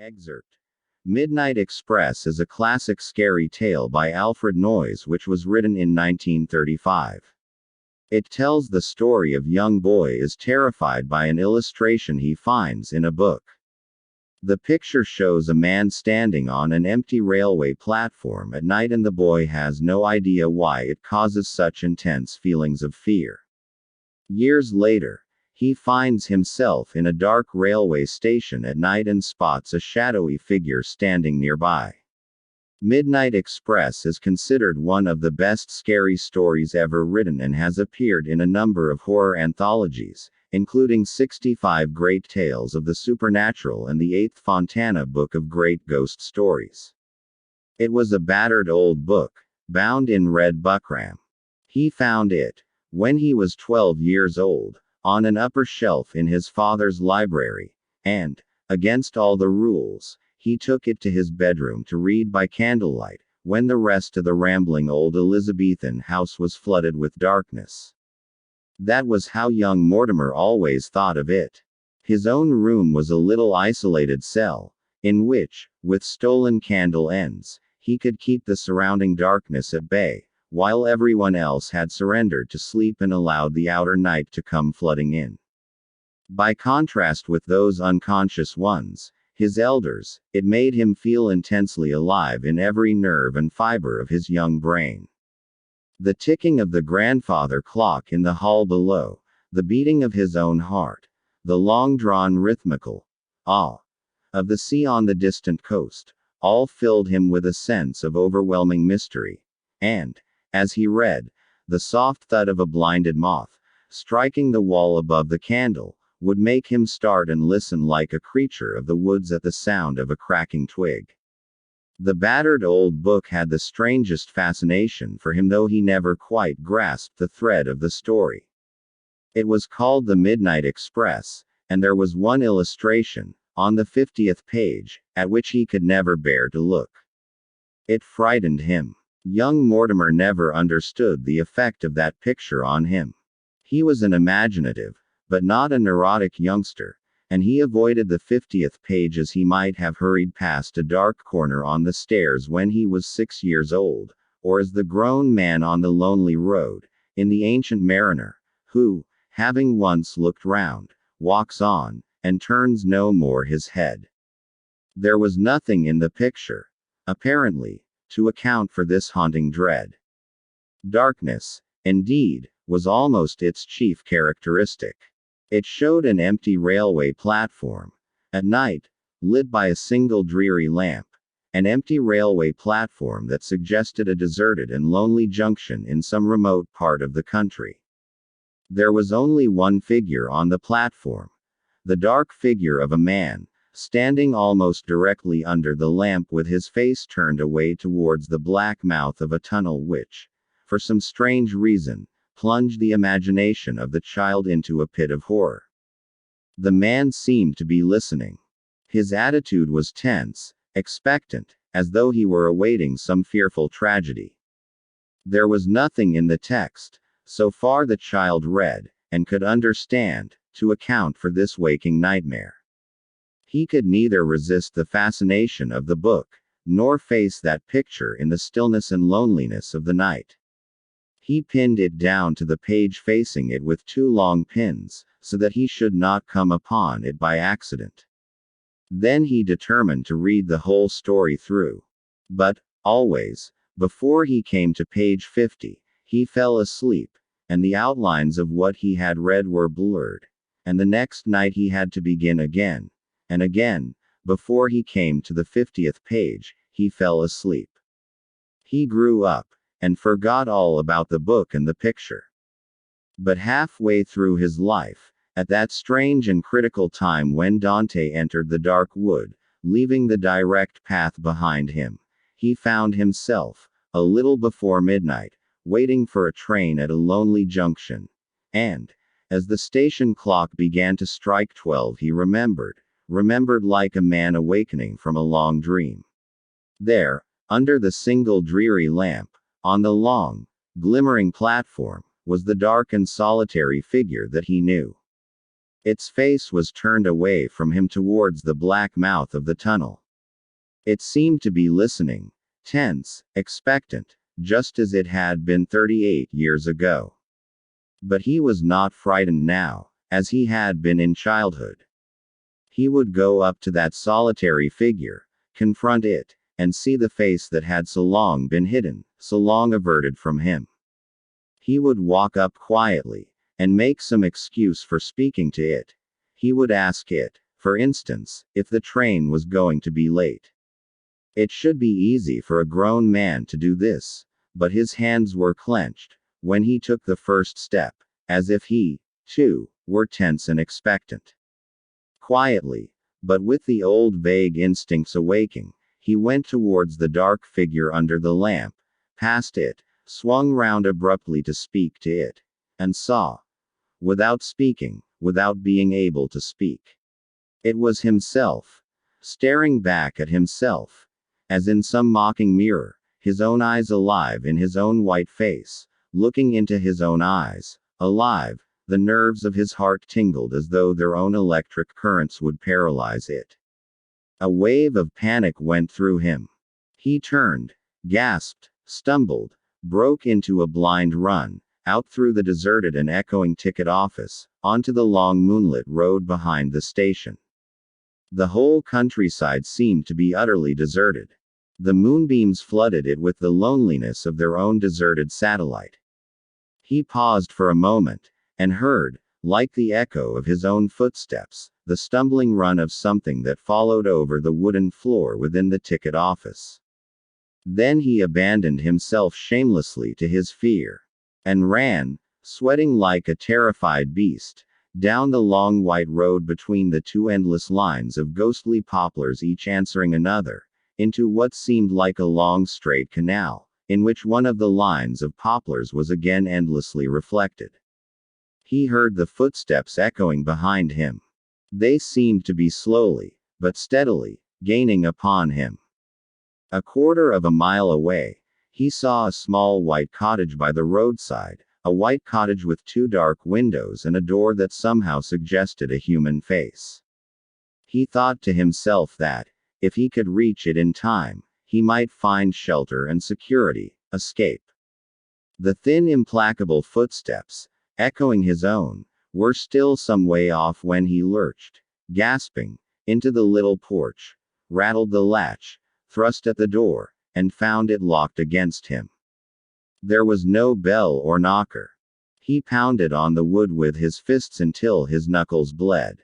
Excerpt. Midnight Express is a classic scary tale by Alfred Noyes which was written in 1935. It tells the story of young boy is terrified by an illustration he finds in a book. The picture shows a man standing on an empty railway platform at night and the boy has no idea why it causes such intense feelings of fear. Years later, he finds himself in a dark railway station at night and spots a shadowy figure standing nearby. Midnight Express is considered one of the best scary stories ever written and has appeared in a number of horror anthologies, including 65 Great Tales of the Supernatural and the 8th Fontana Book of Great Ghost Stories. It was a battered old book, bound in red buckram. He found it, when he was 12 years old, on an upper shelf in his father's library, and, against all the rules, he took it to his bedroom to read by candlelight, when the rest of the rambling old Elizabethan house was flooded with darkness. That was how young Mortimer always thought of it. His own room was a little isolated cell, in which, with stolen candle ends, he could keep the surrounding darkness at bay, while everyone else had surrendered to sleep and allowed the outer night to come flooding in. By contrast with those unconscious ones, his elders, it made him feel intensely alive in every nerve and fiber of his young brain. The ticking of the grandfather clock in the hall below, the beating of his own heart, the long-drawn rhythmical ah of the sea on the distant coast, all filled him with a sense of overwhelming mystery. And, as he read, the soft thud of a blinded moth, striking the wall above the candle, would make him start and listen like a creature of the woods at the sound of a cracking twig. The battered old book had the strangest fascination for him, though he never quite grasped the thread of the story. It was called The Midnight Express, and there was one illustration, on the 50th page, at which he could never bear to look. It frightened him. Young Mortimer never understood the effect of that picture on him. He was an imaginative, but not a neurotic youngster, and he avoided the 50th page as he might have hurried past a dark corner on the stairs when he was 6 years old, or as the grown man on the lonely road, in The Ancient Mariner, who, having once looked round, walks on, and turns no more his head. There was nothing in the picture, apparently, to account for this haunting dread. Darkness, indeed, was almost its chief characteristic. It showed an empty railway platform. At night, lit by a single dreary lamp. An empty railway platform that suggested a deserted and lonely junction in some remote part of the country. There was only one figure on the platform. The dark figure of a man, standing almost directly under the lamp with his face turned away towards the black mouth of a tunnel which, for some strange reason, plunged the imagination of the child into a pit of horror. The man seemed to be listening. His attitude was tense, expectant, as though he were awaiting some fearful tragedy. There was nothing in the text, so far the child read, and could understand, to account for this waking nightmare. He could neither resist the fascination of the book, nor face that picture in the stillness and loneliness of the night. He pinned it down to the page facing it with 2 long pins, so that he should not come upon it by accident. Then he determined to read the whole story through. But, always, before he came to page 50, he fell asleep, and the outlines of what he had read were blurred, and the next night he had to begin again. And again, before he came to the 50th page, he fell asleep. He grew up, and forgot all about the book and the picture. But halfway through his life, at that strange and critical time when Dante entered the dark wood, leaving the direct path behind him, he found himself, a little before midnight, waiting for a train at a lonely junction. And, as the station clock began to strike 12, he remembered like a man awakening from a long dream. There, under the single dreary lamp, on the long, glimmering platform, was the dark and solitary figure that he knew. Its face was turned away from him towards the black mouth of the tunnel. It seemed to be listening, tense, expectant, just as it had been 38 years ago. But he was not frightened now, as he had been in childhood. He would go up to that solitary figure, confront it, and see the face that had so long been hidden, so long averted from him. He would walk up quietly, and make some excuse for speaking to it. He would ask it, for instance, if the train was going to be late. It should be easy for a grown man to do this, but his hands were clenched when he took the first step, as if he, too, were tense and expectant. Quietly, but with the old vague instincts awaking, he went towards the dark figure under the lamp, past it, swung round abruptly to speak to it, and saw. Without speaking, without being able to speak. It was himself, staring back at himself, as in some mocking mirror, his own eyes alive in his own white face, looking into his own eyes, alive. The nerves of his heart tingled as though their own electric currents would paralyze it. A wave of panic went through him. He turned, gasped, stumbled, broke into a blind run, out through the deserted and echoing ticket office, onto the long moonlit road behind the station. The whole countryside seemed to be utterly deserted. The moonbeams flooded it with the loneliness of their own deserted satellite. He paused for a moment, and heard, like the echo of his own footsteps, the stumbling run of something that followed over the wooden floor within the ticket office. Then he abandoned himself shamelessly to his fear, and ran, sweating like a terrified beast, down the long white road between the two endless lines of ghostly poplars, each answering another, into what seemed like a long straight canal, in which one of the lines of poplars was again endlessly reflected. He heard the footsteps echoing behind him. They seemed to be slowly, but steadily, gaining upon him. A quarter of a mile away, he saw a small white cottage by the roadside, a white cottage with two dark windows and a door that somehow suggested a human face. He thought to himself that, if he could reach it in time, he might find shelter and security, escape. The thin, implacable footsteps, echoing his own, were still some way off when he lurched, gasping, into the little porch, rattled the latch, thrust at the door, and found it locked against him. There was no bell or knocker. He pounded on the wood with his fists until his knuckles bled.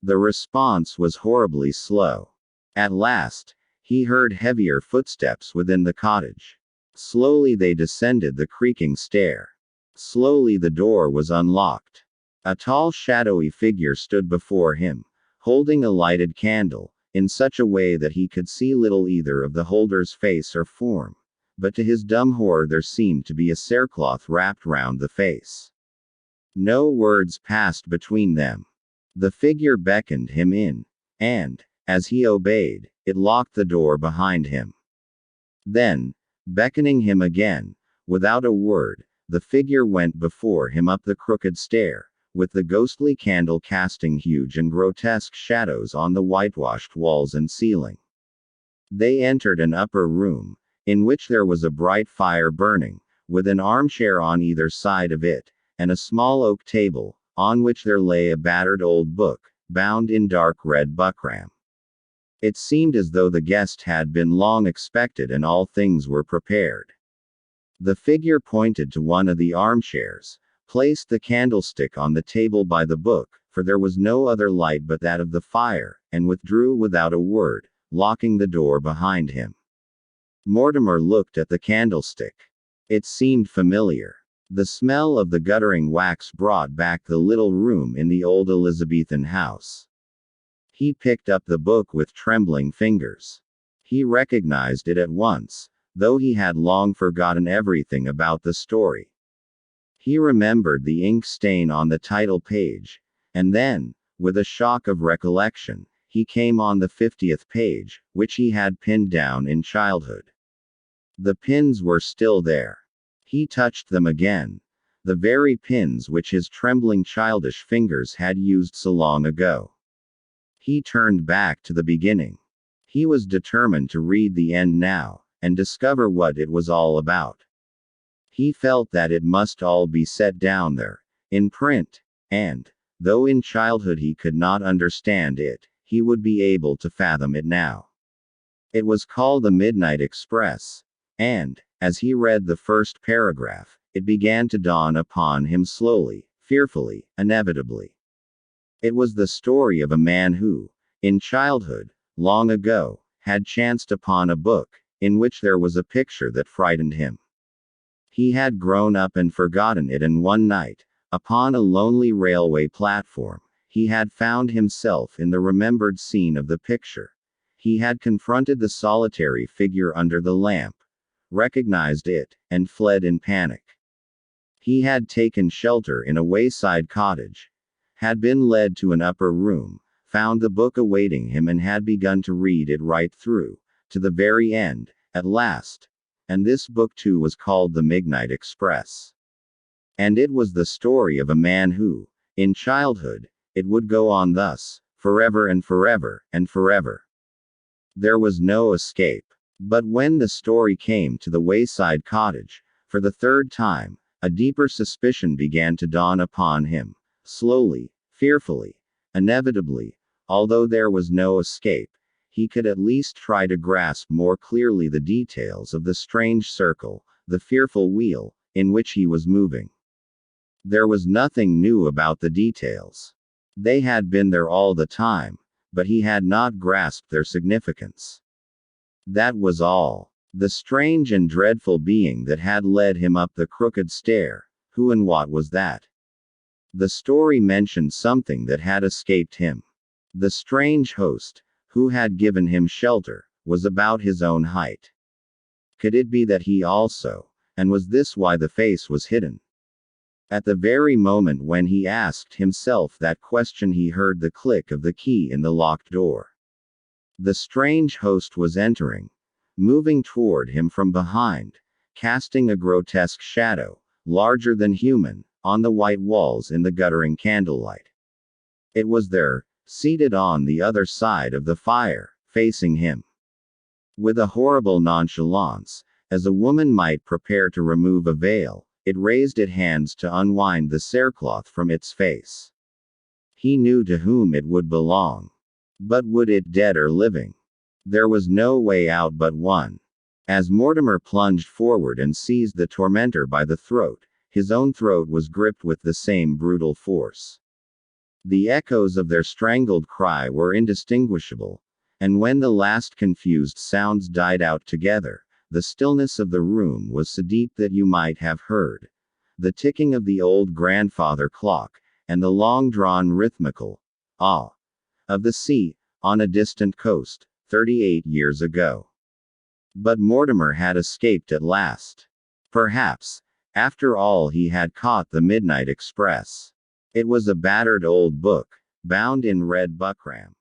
The response was horribly slow. At last, he heard heavier footsteps within the cottage. Slowly they descended the creaking stair. Slowly the door was unlocked. A tall shadowy figure stood before him, holding a lighted candle, in such a way that he could see little either of the holder's face or form, but to his dumb horror there seemed to be a cerecloth wrapped round the face. No words passed between them. The figure beckoned him in, and, as he obeyed, it locked the door behind him. Then, beckoning him again, without a word, the figure went before him up the crooked stair, with the ghostly candle casting huge and grotesque shadows on the whitewashed walls and ceiling. They entered an upper room, in which there was a bright fire burning, with an armchair on either side of it, and a small oak table, on which there lay a battered old book, bound in dark red buckram. It seemed as though the guest had been long expected and all things were prepared. The figure pointed to one of the armchairs, placed the candlestick on the table by the book, for there was no other light but that of the fire, and withdrew without a word, locking the door behind him. Mortimer looked at the candlestick. It seemed familiar. The smell of the guttering wax brought back the little room in the old Elizabethan house. He picked up the book with trembling fingers. He recognized it at once, though he had long forgotten everything about the story. He remembered the ink stain on the title page, and then, with a shock of recollection, he came on the 50th page, which he had pinned down in childhood. The pins were still there. He touched them again. the very pins which his trembling childish fingers had used so long ago. He turned back to the beginning. He was determined to read the end now, and discover what it was all about. He felt that it must all be set down there, in print, and, though in childhood he could not understand it, he would be able to fathom it now. It was called The Midnight Express, and, as he read the first paragraph, it began to dawn upon him slowly, fearfully, inevitably. It was the story of a man who, in childhood, long ago, had chanced upon a book, in which there was a picture that frightened him. He had grown up and forgotten it, and one night, upon a lonely railway platform, he had found himself in the remembered scene of the picture. He had confronted the solitary figure under the lamp, recognized it, and fled in panic. He had taken shelter in a wayside cottage, had been led to an upper room, found the book awaiting him, and had begun to read it right through, to the very end, at last. And this book too was called The Midnight Express. And it was the story of a man who, in childhood, it would go on thus, forever and forever, and forever. There was no escape. But when the story came to the wayside cottage, for the third time, a deeper suspicion began to dawn upon him, slowly, fearfully, inevitably. Although there was no escape, he could at least try to grasp more clearly the details of the strange circle, the fearful wheel, in which he was moving. There was nothing new about the details. They had been there all the time, but he had not grasped their significance. That was all. The strange and dreadful being that had led him up the crooked stair, who and what was that? The story mentioned something that had escaped him. The strange host, who had given him shelter, was about his own height. Could it be that he also, and was this why the face was hidden? At the very moment when he asked himself that question, he heard the click of the key in the locked door. The strange host was entering, moving toward him from behind, casting a grotesque shadow, larger than human, on the white walls in the guttering candlelight. It was there, seated on the other side of the fire, facing him. With a horrible nonchalance, as a woman might prepare to remove a veil, it raised its hands to unwind the cerecloth from its face. He knew to whom it would belong. But would it, dead or living? There was no way out but one. As Mortimer plunged forward and seized the tormentor by the throat, his own throat was gripped with the same brutal force. The echoes of their strangled cry were indistinguishable, and when the last confused sounds died out together, the stillness of the room was so deep that you might have heard the ticking of the old grandfather clock, and the long-drawn rhythmical ah of the sea, on a distant coast, 38 years ago. But Mortimer had escaped at last. Perhaps, after all, he had caught the Midnight Express. It was a battered old book, bound in red buckram.